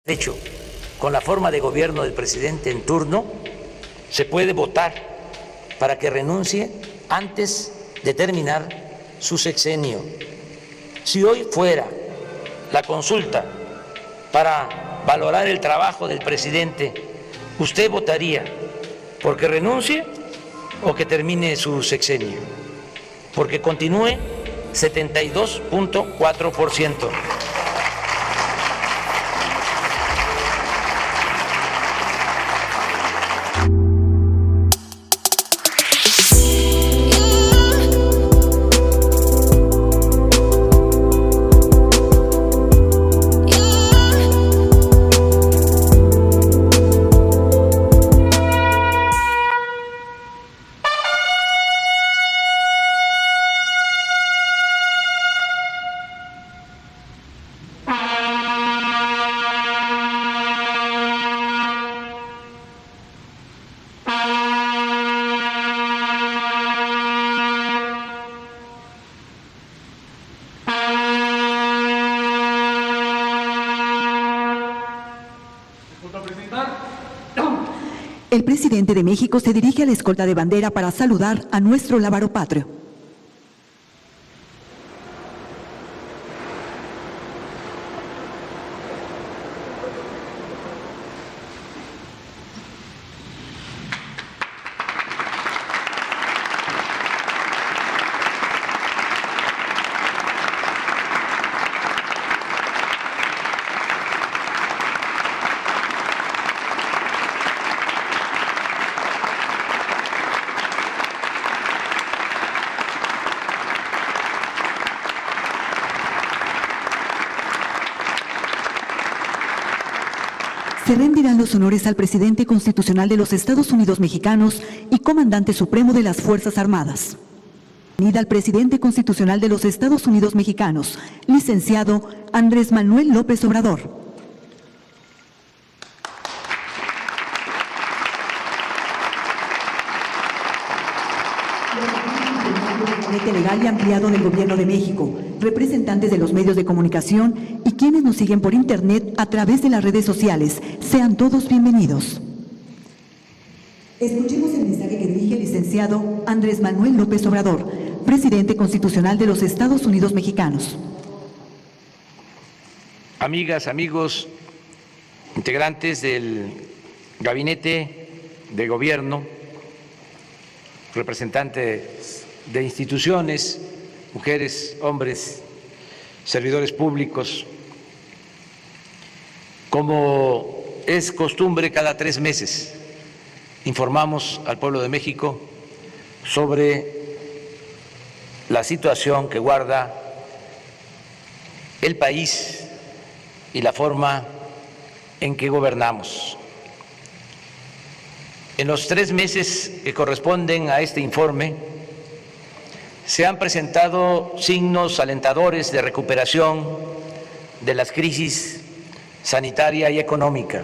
hecho, con la forma de gobierno del presidente en turno, se puede votar para que renuncie antes de terminar su sexenio. Si hoy fuera la consulta para valorar el trabajo del presidente, ¿usted votaría porque renuncie o que termine su sexenio? Porque continúe 72.4%. El presidente de México se dirige a la escolta de bandera para saludar a nuestro lábaro patrio. Se rendirán los honores al presidente constitucional de los Estados Unidos mexicanos y comandante supremo de las Fuerzas Armadas. Bienvenida al presidente constitucional de los Estados Unidos mexicanos, licenciado Andrés Manuel López Obrador. Legal y ampliado del Gobierno de México, representantes de los medios de comunicación y quienes nos siguen por internet a través de las redes sociales. Sean todos bienvenidos. Escuchemos el mensaje que dirige el licenciado Andrés Manuel López Obrador, presidente constitucional de los Estados Unidos mexicanos. Amigas, amigos, integrantes del Gabinete de Gobierno, representantes de instituciones, mujeres, hombres, servidores públicos. Como es costumbre, cada 3 meses informamos al pueblo de México sobre la situación que guarda el país y la forma en que gobernamos. En los 3 meses que corresponden a este informe, se han presentado signos alentadores de recuperación de las crisis sanitaria y económica.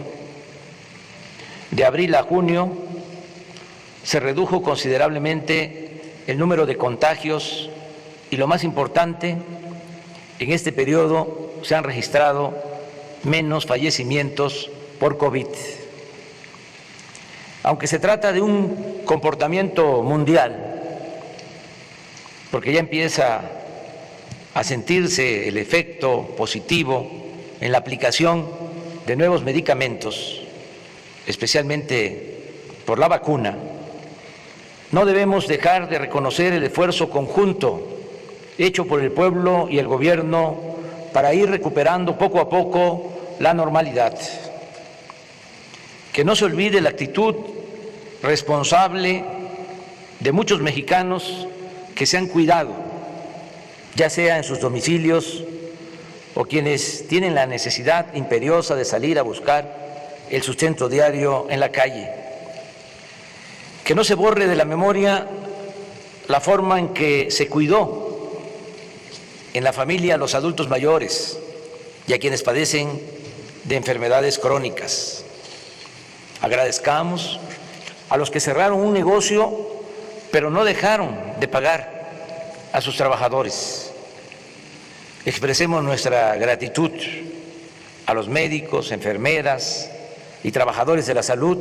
De abril a junio se redujo considerablemente el número de contagios y, lo más importante, en este periodo se han registrado menos fallecimientos por COVID. Aunque se trata de un comportamiento mundial, porque ya empieza a sentirse el efecto positivo en la aplicación de nuevos medicamentos, especialmente por la vacuna, no debemos dejar de reconocer el esfuerzo conjunto hecho por el pueblo y el gobierno para ir recuperando poco a poco la normalidad. Que no se olvide la actitud responsable de muchos mexicanos que se han cuidado, ya sea en sus domicilios o quienes tienen la necesidad imperiosa de salir a buscar el sustento diario en la calle. Que no se borre de la memoria la forma en que se cuidó en la familia a los adultos mayores y a quienes padecen de enfermedades crónicas. Agradezcamos a los que cerraron un negocio pero no dejaron de pagar a sus trabajadores. Expresemos nuestra gratitud a los médicos, enfermeras y trabajadores de la salud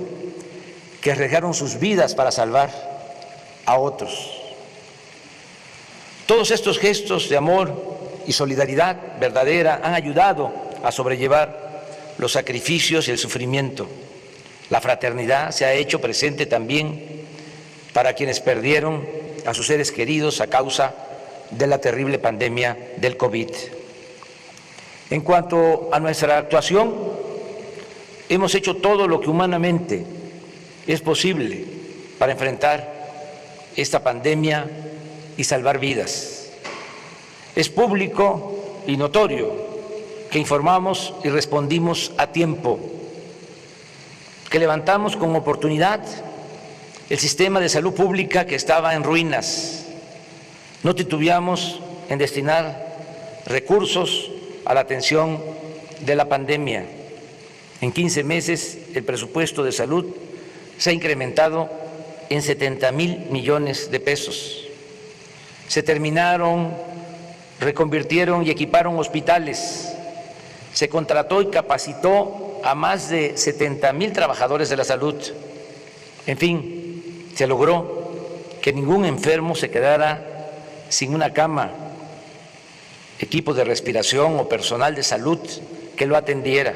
que arriesgaron sus vidas para salvar a otros. Todos estos gestos de amor y solidaridad verdadera han ayudado a sobrellevar los sacrificios y el sufrimiento. La fraternidad se ha hecho presente también para quienes perdieron a sus seres queridos a causa de la terrible pandemia del COVID. En cuanto a nuestra actuación, hemos hecho todo lo que humanamente es posible para enfrentar esta pandemia y salvar vidas. Es público y notorio que informamos y respondimos a tiempo, que levantamos con oportunidad el sistema de salud pública que estaba en ruinas. No titubeamos en destinar recursos a la atención de la pandemia. En 15 meses el presupuesto de salud se ha incrementado en 70,000 millones de pesos. Se terminaron, reconvirtieron y equiparon hospitales. Se contrató y capacitó a más de 70,000 trabajadores de la salud. En fin, se logró que ningún enfermo se quedara sin una cama, equipo de respiración o personal de salud que lo atendiera.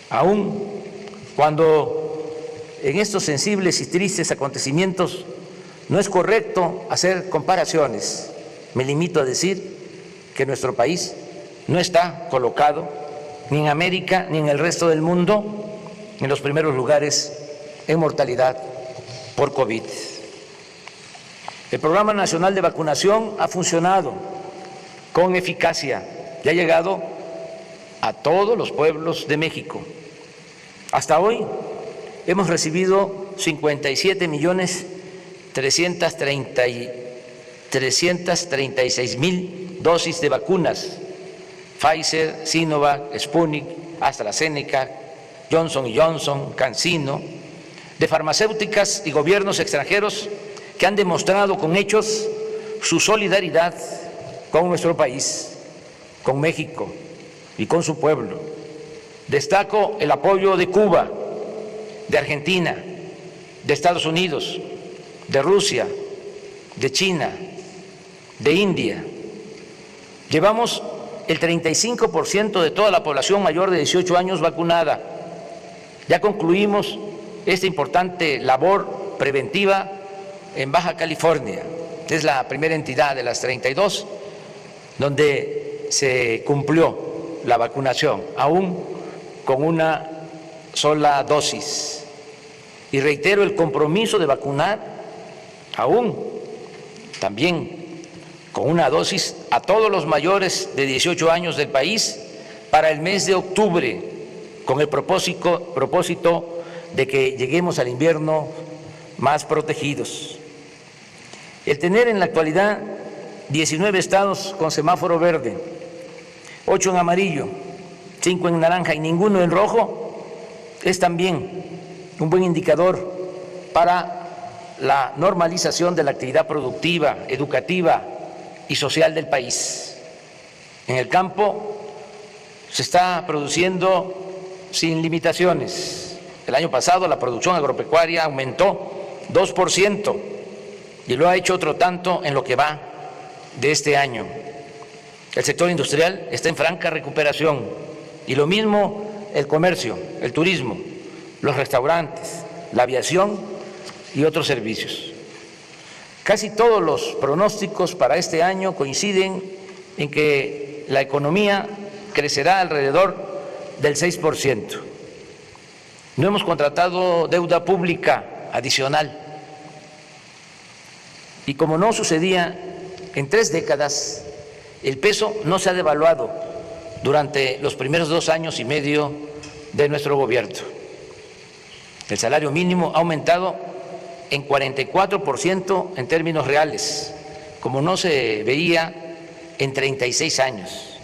Aún cuando en estos sensibles y tristes acontecimientos no es correcto hacer comparaciones, me limito a decir que nuestro país no está colocado ni en América ni en el resto del mundo en los primeros lugares en mortalidad por COVID. El Programa Nacional de Vacunación ha funcionado con eficacia y ha llegado a todos los pueblos de México. Hasta hoy hemos recibido 57,336,000 dosis de vacunas, Pfizer, Sinovac, Sputnik, AstraZeneca, Johnson & Johnson, CanSino, de farmacéuticas y gobiernos extranjeros que han demostrado con hechos su solidaridad con nuestro país, con México y con su pueblo. Destaco el apoyo de Cuba, de Argentina, de Estados Unidos, de Rusia, de China, de India. Llevamos el 35% de toda la población mayor de 18 años vacunada. Ya concluimos esta importante labor preventiva en Baja California. Es la primera entidad de las 32 donde se cumplió la vacunación, aún con una sola dosis. Y reitero el compromiso de vacunar aún también con una dosis a todos los mayores de 18 años del país para el mes de octubre, con el propósito de que lleguemos al invierno más protegidos. El tener en la actualidad 19 estados con semáforo verde, 8 en amarillo, 5 en naranja y ninguno en rojo, es también un buen indicador para la normalización de la actividad productiva, educativa y social del país. En el campo se está produciendo sin limitaciones. El año pasado la producción agropecuaria aumentó 2% y lo ha hecho otro tanto en lo que va de este año. El sector industrial está en franca recuperación y lo mismo el comercio, el turismo, los restaurantes, la aviación y otros servicios. Casi todos los pronósticos para este año coinciden en que la economía crecerá alrededor del 6%. No hemos contratado deuda pública adicional y como no sucedía en 3 décadas, el peso no se ha devaluado durante los primeros 2 años y medio de nuestro gobierno. El salario mínimo ha aumentado en 44% en términos reales, como no se veía en 36 años.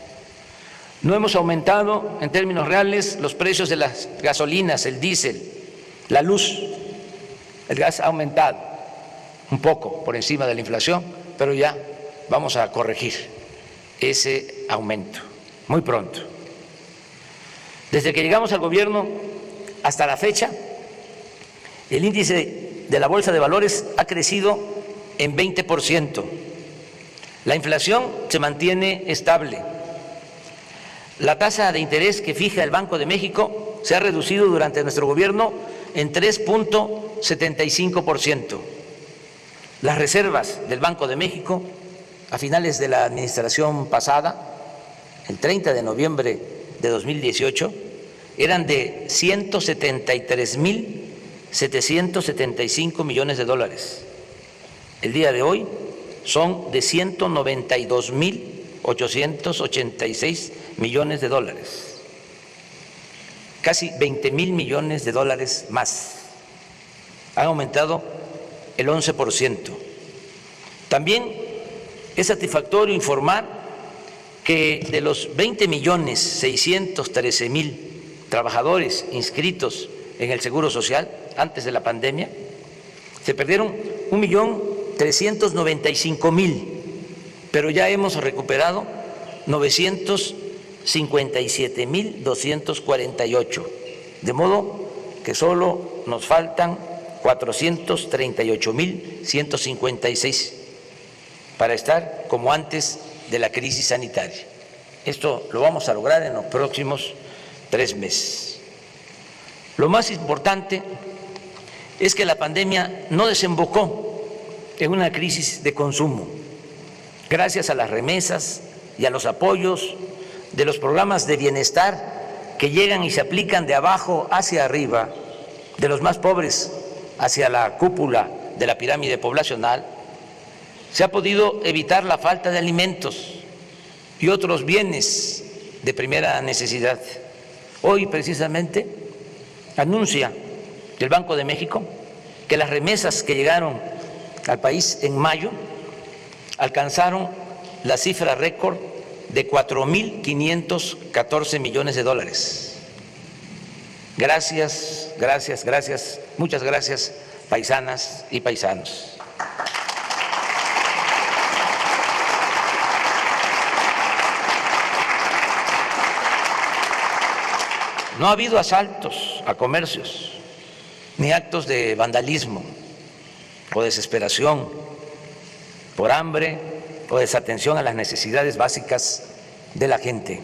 No hemos aumentado en términos reales los precios de las gasolinas, el diésel, la luz. El gas ha aumentado un poco por encima de la inflación, pero ya vamos a corregir ese aumento muy pronto. Desde que llegamos al gobierno hasta la fecha, el índice de la Bolsa de Valores ha crecido en 20%. La inflación se mantiene estable. La tasa de interés que fija el Banco de México se ha reducido durante nuestro gobierno en 3.75%. Las reservas del Banco de México a finales de la administración pasada, el 30 de noviembre de 2018, eran de 173.775 millones de dólares. El día de hoy son de 192.886 millones de dólares. Casi 20.000 millones de dólares más. Han aumentado el 11%. También es satisfactorio informar que de los 20.613.000 trabajadores inscritos en el Seguro Social antes de la pandemia, se perdieron 1.395.000, pero ya hemos recuperado 957.248, de modo que solo nos faltan 438.156 para estar como antes de la crisis sanitaria. Esto lo vamos a lograr en los próximos 3 meses. Lo más importante es que la pandemia no desembocó en una crisis de consumo. Gracias a las remesas y a los apoyos de los programas de bienestar que llegan y se aplican de abajo hacia arriba, de los más pobres hacia la cúpula de la pirámide poblacional, se ha podido evitar la falta de alimentos y otros bienes de primera necesidad. Hoy precisamente anuncia el Banco de México que las remesas que llegaron al país en mayo alcanzaron la cifra récord de 4.514 millones de dólares. Gracias, gracias, gracias, muchas gracias, paisanas y paisanos. No ha habido asaltos a comercios, ni actos de vandalismo o desesperación por hambre o desatención a las necesidades básicas de la gente.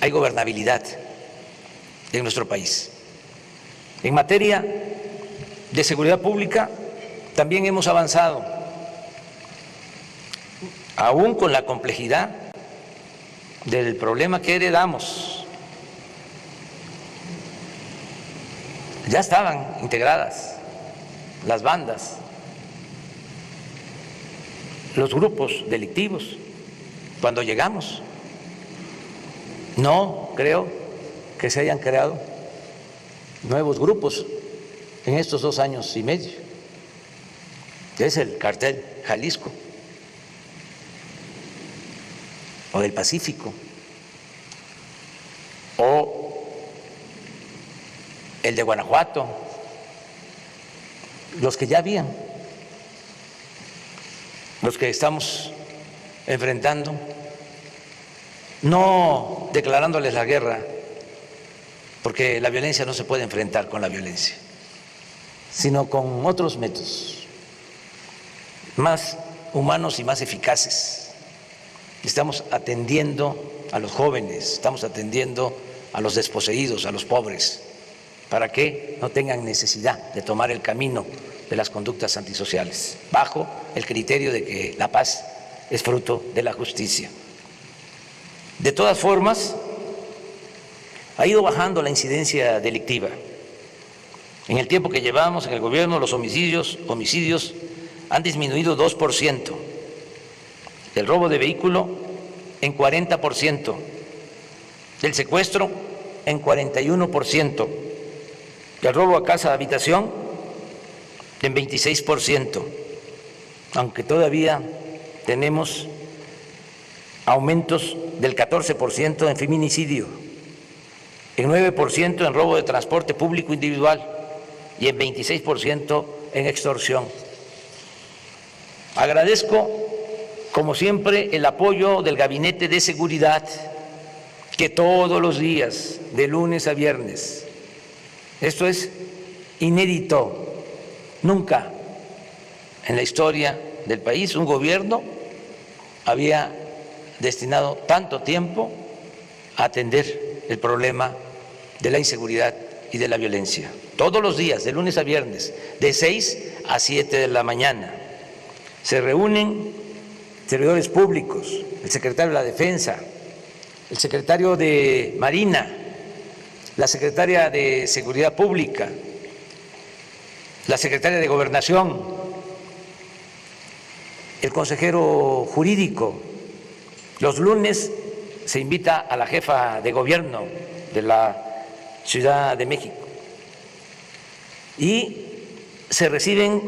Hay gobernabilidad en nuestro país. En materia de seguridad pública también hemos avanzado, aún con la complejidad del problema que heredamos. Ya estaban integradas las bandas, los grupos delictivos cuando llegamos. No creo que se hayan creado nuevos grupos en estos 2 años y medio. Es el Cártel Jalisco o del Pacífico o el de Guanajuato, los que ya habían, los que estamos enfrentando, no declarándoles la guerra, porque la violencia no se puede enfrentar con la violencia, sino con otros métodos más humanos y más eficaces. Estamos atendiendo a los jóvenes, estamos atendiendo a los desposeídos, a los pobres, para que no tengan necesidad de tomar el camino de las conductas antisociales, bajo el criterio de que la paz es fruto de la justicia. De todas formas, ha ido bajando la incidencia delictiva. En el tiempo que llevamos en el gobierno, los homicidios han disminuido 2%, el robo de vehículo en 40%, el secuestro en 41%, el robo a casa de habitación en 26%, aunque todavía tenemos aumentos del 14% en feminicidio, en 9% en robo de transporte público individual y en 26% en extorsión. Agradezco, como siempre, el apoyo del Gabinete de Seguridad que todos los días, de lunes a viernes, esto es inédito, nunca en la historia del país un gobierno había destinado tanto tiempo a atender el problema de la inseguridad y de la violencia. Todos los días, de lunes a viernes, de 6 a 7 de la mañana, se reúnen servidores públicos, el secretario de la Defensa, el secretario de Marina, la secretaria de Seguridad Pública, la secretaria de Gobernación, el consejero jurídico. Los lunes se invita a la jefa de gobierno de la Ciudad de México y se reciben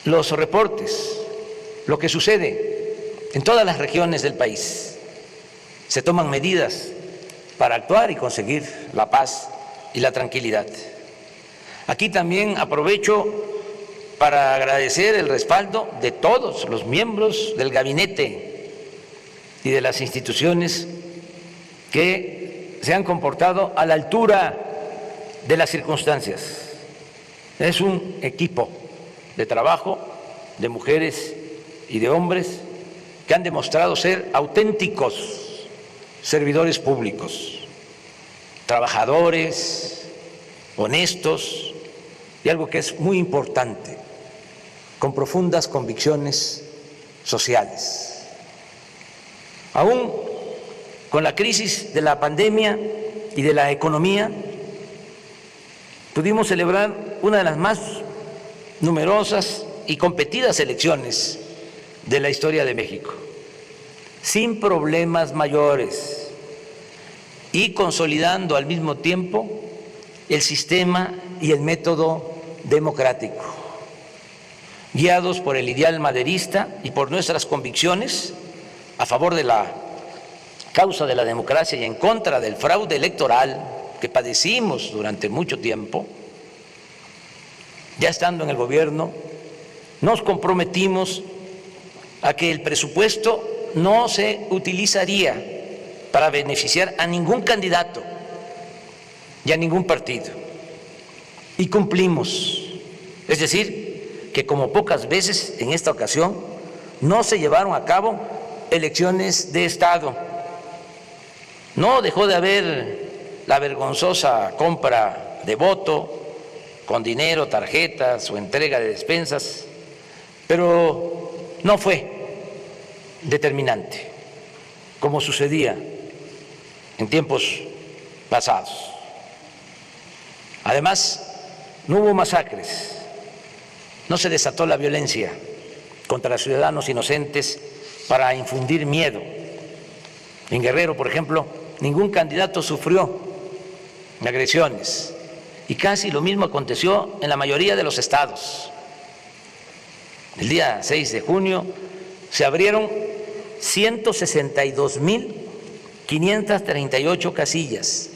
los reportes, lo que sucede en todas las regiones del país. Se toman medidas para actuar y conseguir la paz y la tranquilidad. Aquí también aprovecho para agradecer el respaldo de todos los miembros del gabinete y de las instituciones que se han comportado a la altura de las circunstancias. Es un equipo de trabajo de mujeres y de hombres que han demostrado ser auténticos servidores públicos, trabajadores, honestos y algo que es muy importante, con profundas convicciones sociales. Aún con la crisis de la pandemia y de la economía, pudimos celebrar una de las más numerosas y competidas elecciones de la historia de México, sin problemas mayores y consolidando al mismo tiempo el sistema y el método democrático. Guiados por el ideal maderista y por nuestras convicciones a favor de la causa de la democracia y en contra del fraude electoral que padecimos durante mucho tiempo, ya estando en el gobierno, nos comprometimos a que el presupuesto no se utilizaría para beneficiar a ningún candidato y a ningún partido. Y cumplimos. Es decir, que como pocas veces en esta ocasión no se llevaron a cabo elecciones de Estado. No dejó de haber la vergonzosa compra de voto con dinero, tarjetas o entrega de despensas, pero no fue determinante, como sucedía en tiempos pasados. Además, no hubo masacres, no se desató la violencia contra ciudadanos inocentes para infundir miedo. En Guerrero, por ejemplo, ningún candidato sufrió agresiones y casi lo mismo aconteció en la mayoría de los estados. El día 6 de junio se abrieron 162.538 casillas,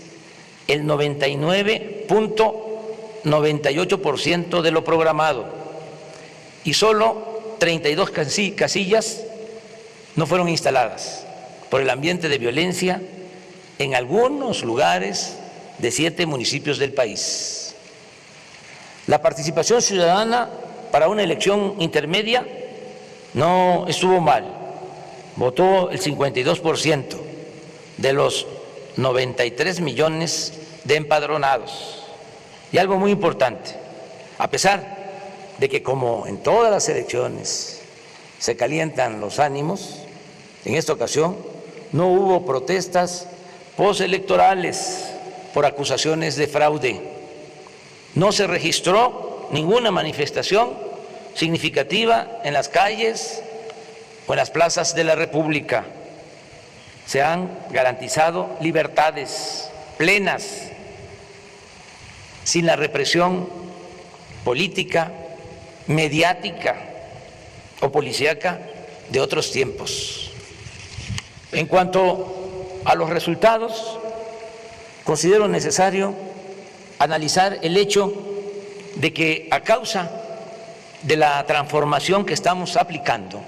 el 99.98% de lo programado, y solo 32 casillas no fueron instaladas por el ambiente de violencia en algunos lugares de 7 municipios del país. La participación ciudadana para una elección intermedia no estuvo mal, votó el 52% de los 93 millones de empadronados. Y algo muy importante, a pesar de que como en todas las elecciones se calientan los ánimos, en esta ocasión no hubo protestas postelectorales por acusaciones de fraude. No se registró ninguna manifestación significativa en las calles o en las plazas de la República. Se han garantizado libertades plenas, sin la represión política, mediática o policíaca de otros tiempos. En cuanto a los resultados, considero necesario analizar el hecho de que a causa de la transformación que estamos aplicando,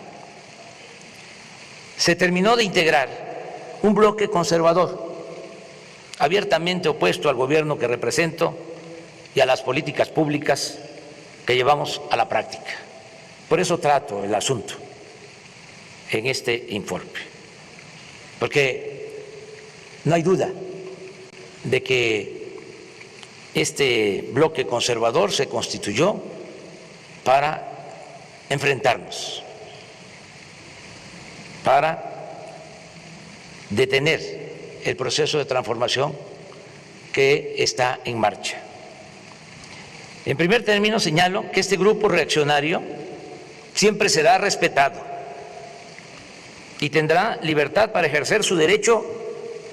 se terminó de integrar un bloque conservador, abiertamente opuesto al gobierno que represento y a las políticas públicas que llevamos a la práctica. Por eso trato el asunto en este informe, porque no hay duda de que este bloque conservador se constituyó para enfrentarnos, para detener el proceso de transformación que está en marcha. En primer término, señalo que este grupo reaccionario siempre será respetado y tendrá libertad para ejercer su derecho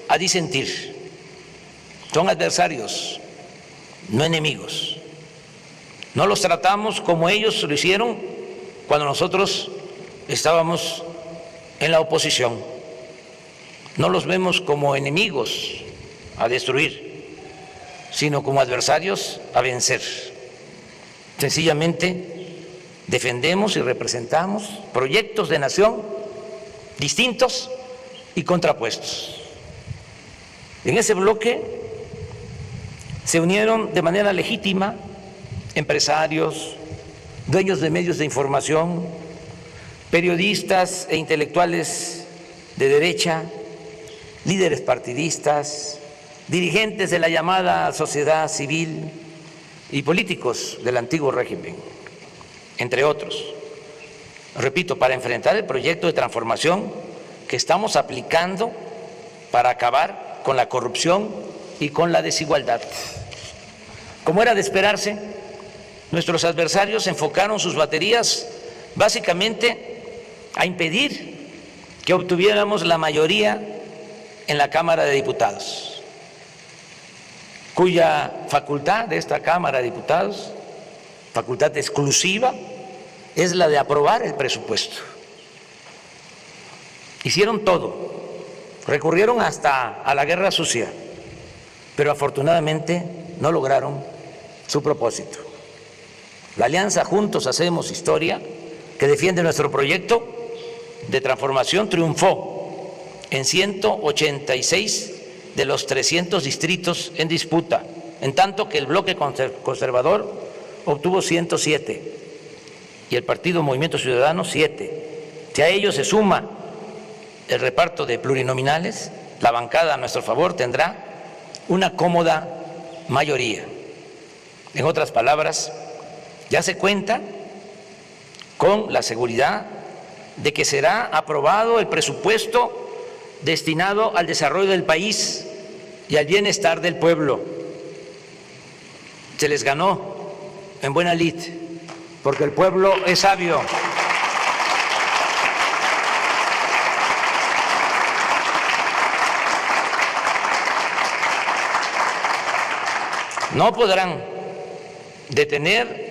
a disentir. Son adversarios, no enemigos. No los tratamos como ellos lo hicieron cuando nosotros estábamos en la oposición. No los vemos como enemigos a destruir, sino como adversarios a vencer. Sencillamente defendemos y representamos proyectos de nación distintos y contrapuestos. En ese bloque se unieron de manera legítima empresarios, dueños de medios de información, periodistas e intelectuales de derecha, líderes partidistas, dirigentes de la llamada sociedad civil y políticos del antiguo régimen, entre otros. Repito, para enfrentar el proyecto de transformación que estamos aplicando para acabar con la corrupción y con la desigualdad. Como era de esperarse, nuestros adversarios enfocaron sus baterías básicamente a impedir que obtuviéramos la mayoría en la Cámara de Diputados, cuya facultad de esta Cámara de Diputados, facultad exclusiva, es la de aprobar el presupuesto. Hicieron todo, recurrieron hasta a la guerra sucia, pero afortunadamente no lograron su propósito. La alianza Juntos Hacemos Historia, que defiende nuestro proyecto de transformación, triunfó en 186 de los 300 distritos en disputa, en tanto que el bloque conservador obtuvo 107 y el partido Movimiento Ciudadano 7. Si a ello se suma el reparto de plurinominales, la bancada a nuestro favor tendrá una cómoda mayoría. En otras palabras, ya se cuenta con la seguridad de que será aprobado el presupuesto destinado al desarrollo del país y al bienestar del pueblo. Se les ganó en buena lid, porque el pueblo es sabio. No podrán detener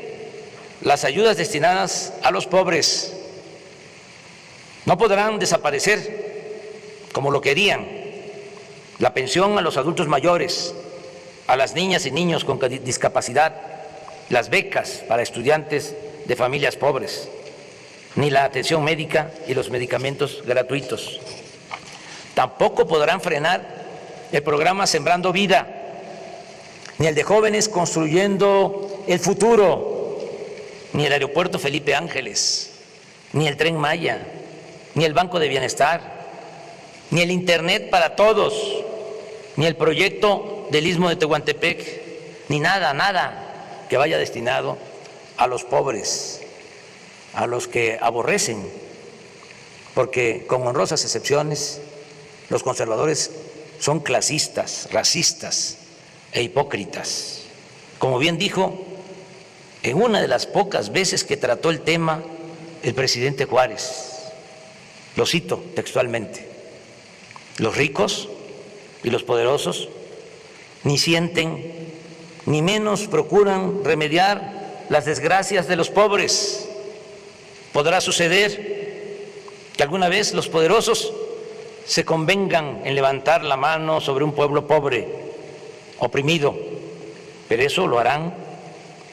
las ayudas destinadas a los pobres, no podrán desaparecer, como lo querían, la pensión a los adultos mayores, a las niñas y niños con discapacidad, las becas para estudiantes de familias pobres, ni la atención médica y los medicamentos gratuitos. Tampoco podrán frenar el programa Sembrando Vida, ni el de jóvenes construyendo el futuro, ni el aeropuerto Felipe Ángeles, ni el Tren Maya, ni el Banco de Bienestar, ni el Internet para todos, ni el proyecto del Istmo de Tehuantepec, ni nada que vaya destinado a los pobres, a los que aborrecen, porque con honrosas excepciones, los conservadores son clasistas, racistas e hipócritas. Como bien dijo en una de las pocas veces que trató el tema el presidente Juárez, lo cito textualmente: los ricos y los poderosos ni sienten ni menos procuran remediar las desgracias de los pobres. Podrá suceder que alguna vez los poderosos se convengan en levantar la mano sobre un pueblo pobre, oprimido, pero eso lo harán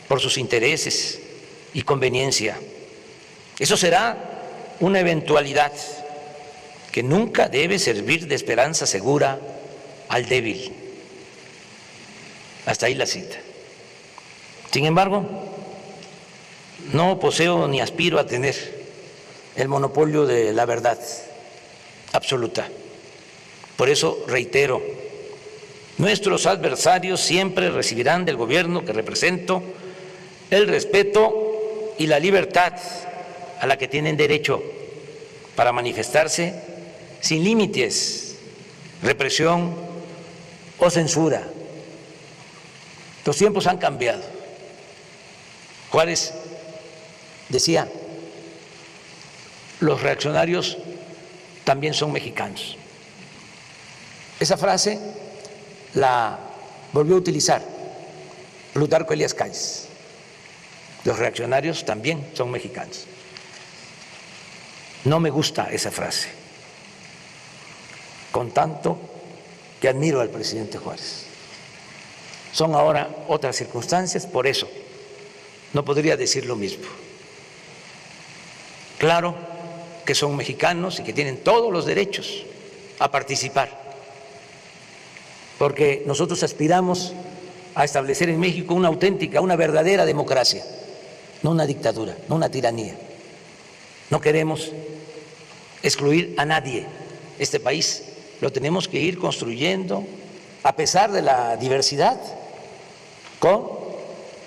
por sus intereses y conveniencia. Eso será una eventualidad que nunca debe servir de esperanza segura al débil. Hasta ahí la cita. Sin embargo, no poseo ni aspiro a tener el monopolio de la verdad absoluta. Por eso reitero, nuestros adversarios siempre recibirán del gobierno que represento el respeto y la libertad a la que tienen derecho para manifestarse sin límites, represión o censura. Los tiempos han cambiado. Juárez decía, los reaccionarios también son mexicanos. Esa frase la volvió a utilizar Plutarco Elías Calles. Los reaccionarios también son mexicanos. No me gusta esa frase, con tanto que admiro al presidente Juárez. Son ahora otras circunstancias, por eso no podría decir lo mismo. Claro que son mexicanos y que tienen todos los derechos a participar, porque nosotros aspiramos a establecer en México una auténtica, una verdadera democracia, no una dictadura, no una tiranía. No queremos excluir a nadie. Este país lo tenemos que ir construyendo a pesar de la diversidad, con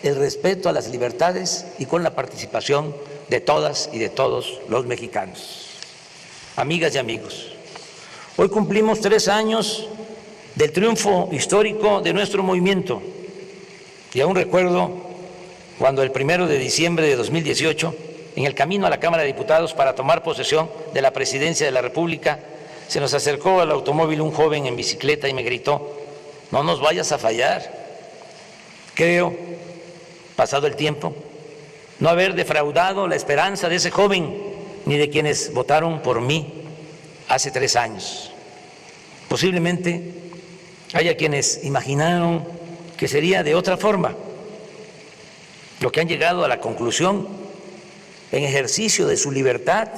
el respeto a las libertades y con la participación de todas y de todos los mexicanos. Amigas y amigos, hoy cumplimos 3 años del triunfo histórico de nuestro movimiento y aún recuerdo cuando el 1 de diciembre de 2018, en el camino a la Cámara de Diputados para tomar posesión de la presidencia de la República, se nos acercó al automóvil un joven en bicicleta y me gritó: no nos vayas a fallar. Creo, pasado el tiempo, no haber defraudado la esperanza de ese joven ni de quienes votaron por mí hace 3 años. Posiblemente haya quienes imaginaron que sería de otra forma, lo que han llegado a la conclusión, en ejercicio de su libertad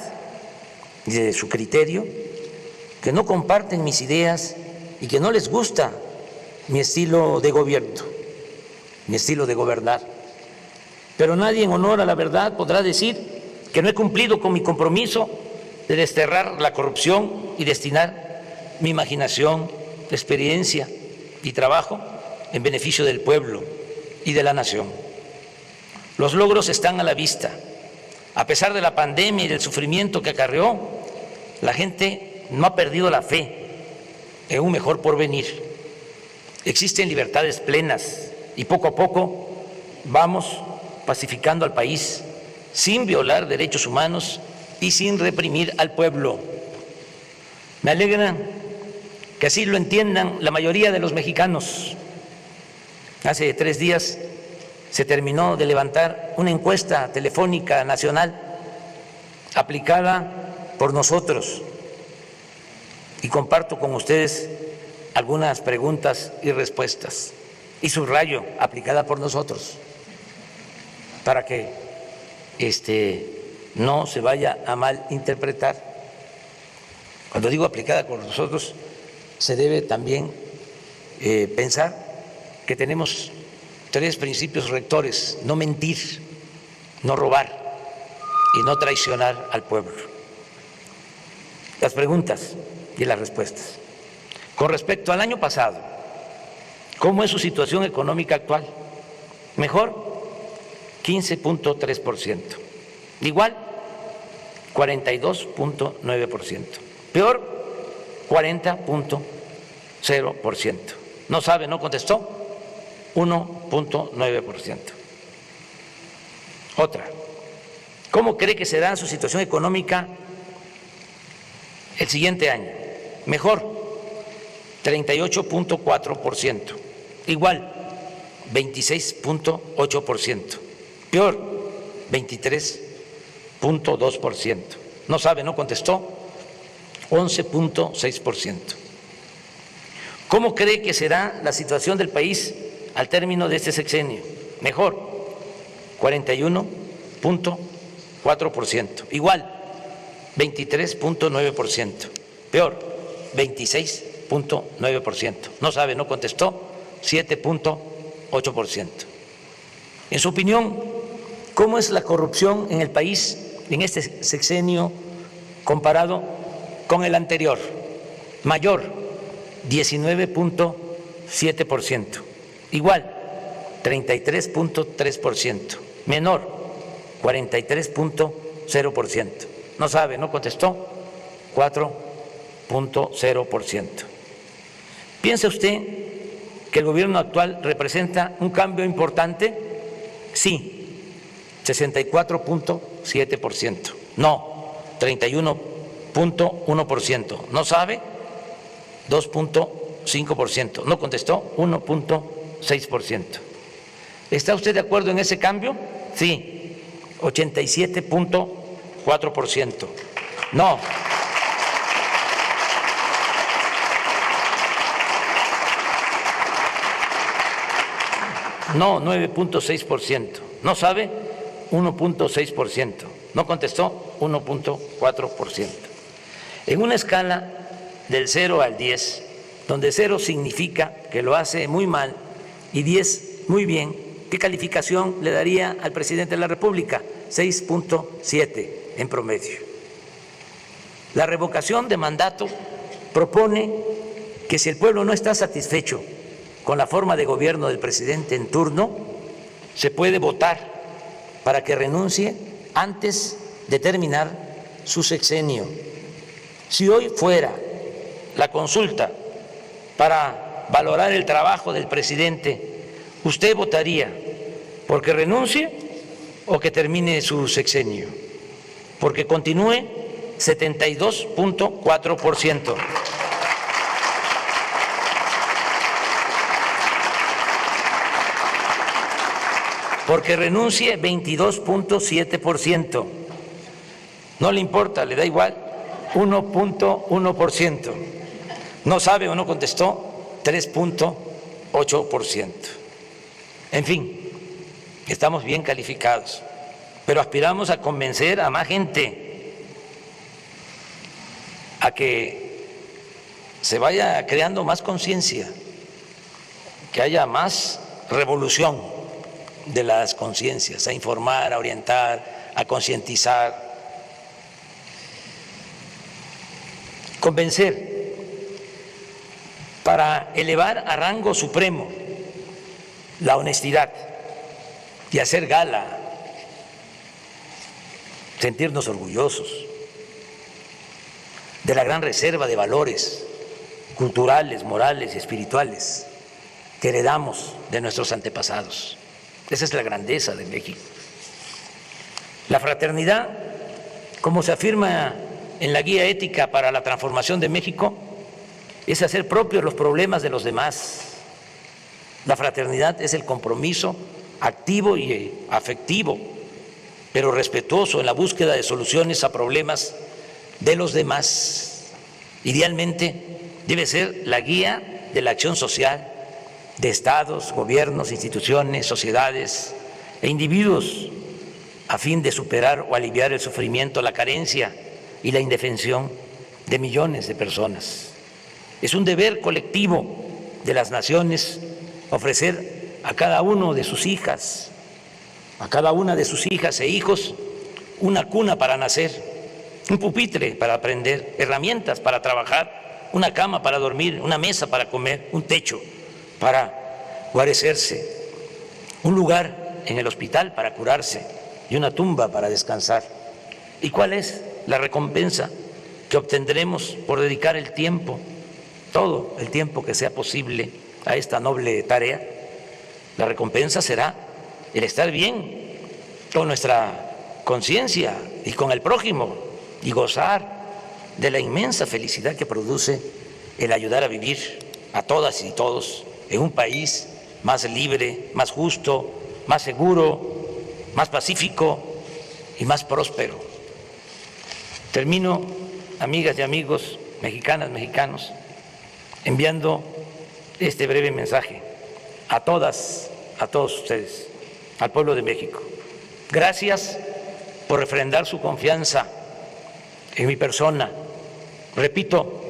y de su criterio, que no comparten mis ideas y que no les gusta mi estilo de gobierno, mi estilo de gobernar. Pero nadie en honor a la verdad podrá decir que no he cumplido con mi compromiso de desterrar la corrupción y destinar mi imaginación, experiencia y trabajo en beneficio del pueblo y de la nación. Los logros están a la vista. A pesar de la pandemia y del sufrimiento que acarreó, la gente no ha perdido la fe en un mejor porvenir. Existen libertades plenas y poco a poco vamos pacificando al país sin violar derechos humanos y sin reprimir al pueblo. Me alegra que así lo entiendan la mayoría de los mexicanos. Hace 3 días se terminó de levantar una encuesta telefónica nacional aplicada por nosotros y comparto con ustedes algunas preguntas y respuestas, y subrayo, aplicada por nosotros, para que no se vaya a malinterpretar. Cuando digo aplicada por nosotros, se debe también pensar que tenemos 3 principios rectores: no mentir, no robar y no traicionar al pueblo. Las preguntas y las respuestas. Con respecto al año pasado, ¿cómo es su situación económica actual? Mejor, 15.3%. Igual, 42.9%. Peor, 40.0%. No sabe, no contestó, 1.9%. Otra, ¿cómo cree que será su situación económica el siguiente año? Mejor, 38.4%. Igual, 26.8%. Peor, 23.2%. No sabe, no contestó, 11.6%. ¿Cómo cree que será la situación del país al término de este sexenio? Mejor, 41.4%. Igual, 23.9%. peor, 26.9%. No sabe, no contestó, 7.8%. En su opinión, ¿cómo es la corrupción en el país en este sexenio comparado con el anterior? Mayor, 19.7%. Igual, 33.3%. Menor, 43.0%. No sabe, no contestó, 4.0%. ¿Piensa usted que el gobierno actual representa un cambio importante? Sí, 64.7%. No, 31.1%. No sabe, 2.5%. No contestó, 1.6%. ¿Está usted de acuerdo en ese cambio? Sí, 87.4%. No. No, 9.6%. No sabe, 1.6%. No contestó, 1.4%. En una escala del 0 al 10, donde 0 significa que lo hace muy mal y 10 muy bien, ¿qué calificación le daría al presidente de la República? 6.7 en promedio. La revocación de mandato propone que si el pueblo no está satisfecho con la forma de gobierno del presidente en turno, se puede votar para que renuncie antes de terminar su sexenio. Si hoy fuera la consulta para valorar el trabajo del presidente, ¿usted votaría porque renuncie o que termine su sexenio? Porque continúe, 72.4%. Porque renuncie, 22.7%. No le importa, le da igual, 1.1%. No sabe o no contestó, 3.8%. En fin, estamos bien calificados, pero aspiramos a convencer a más gente a que se vaya creando más conciencia, que haya más revolución de las conciencias, a informar, a orientar, a concientizar, convencer para elevar a rango supremo la honestidad y hacer gala, sentirnos orgullosos de la gran reserva de valores culturales, morales y espirituales que heredamos de nuestros antepasados. Esa es la grandeza de México. La fraternidad, como se afirma en la Guía Ética para la Transformación de México, es hacer propios los problemas de los demás. La fraternidad es el compromiso activo y afectivo, pero respetuoso en la búsqueda de soluciones a problemas de los demás. Idealmente debe ser la guía de la acción social de estados, gobiernos, instituciones, sociedades e individuos a fin de superar o aliviar el sufrimiento, la carencia y la indefensión de millones de personas. Es un deber colectivo de las naciones ofrecer a cada uno de sus hijas, a cada una de sus hijas e hijos, una cuna para nacer, un pupitre para aprender, herramientas para trabajar, una cama para dormir, una mesa para comer, un techo para guarecerse, un lugar en el hospital para curarse y una tumba para descansar. ¿Y cuál es la recompensa que obtendremos por dedicar el tiempo, todo el tiempo que sea posible, a esta noble tarea? La recompensa será el estar bien con nuestra conciencia y con el prójimo y gozar de la inmensa felicidad que produce el ayudar a vivir a todas y todos en un país más libre, más justo, más seguro, más pacífico y más próspero. Termino, amigas y amigos, mexicanas, mexicanos, enviando este breve mensaje a todas, a todos ustedes, al pueblo de México. Gracias por refrendar su confianza en mi persona repito,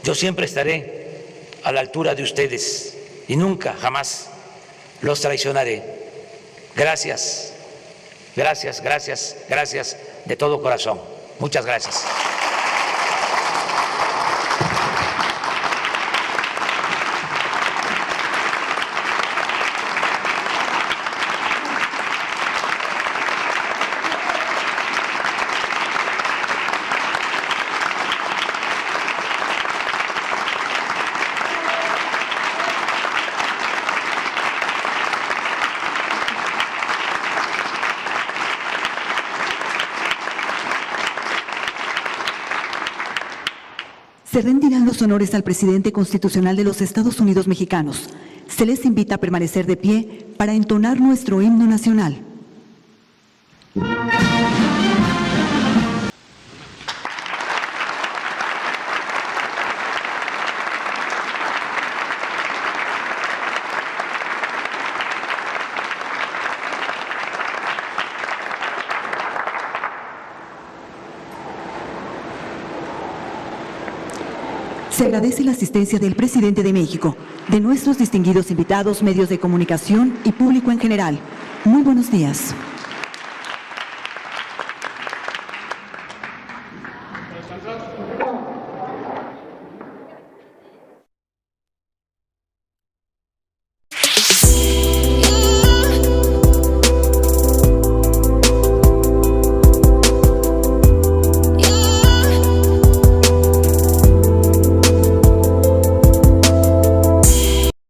yo siempre estaré a la altura de ustedes y nunca, jamás los traicionaré. Gracias, gracias, gracias, gracias de todo corazón. Muchas gracias. Se rendirán los honores al presidente constitucional de los Estados Unidos mexicanos. Se les invita a permanecer de pie para entonar nuestro himno nacional. Se agradece la asistencia del presidente de México, de nuestros distinguidos invitados, medios de comunicación y público en general. Muy buenos días.